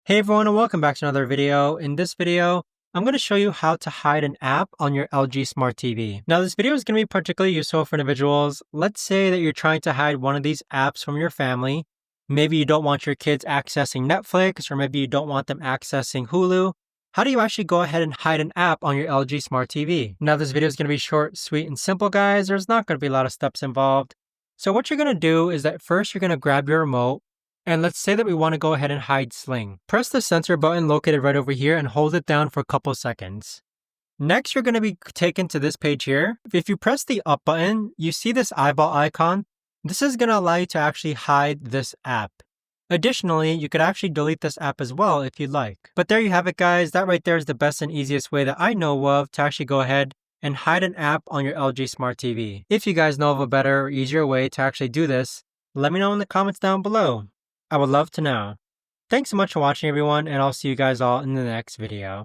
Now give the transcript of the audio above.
Hey everyone and welcome back to another video. In this video, I'm going to show you how to hide an app on your LG Smart TV. Now this video is going to be particularly useful for individuals. Let's say that you're trying to hide one of these apps from your family. Maybe you don't want your kids accessing Netflix, or maybe you don't want them accessing Hulu. How do you actually go ahead and hide an app on your LG Smart TV? Now this video is going to be short, sweet, and simple, guys. There's not going to be a lot of steps involved. So what you're going to do is that first you're going to grab your remote. And let's say that we want to go ahead and hide Sling. Press the sensor button located right over here and hold it down for a couple seconds. Next, you're going to be taken to this page here. If you press the up button, you see this eyeball icon. This is going to allow you to actually hide this app. Additionally, you could actually delete this app as well if you'd like. But there you have it, guys. That right there is the best and easiest way that I know of to actually go ahead and hide an app on your LG Smart TV. If you guys know of a better or easier way to actually do this, let me know in the comments down below. I would love to know. Thanks so much for watching, everyone, and I'll see you guys all in the next video.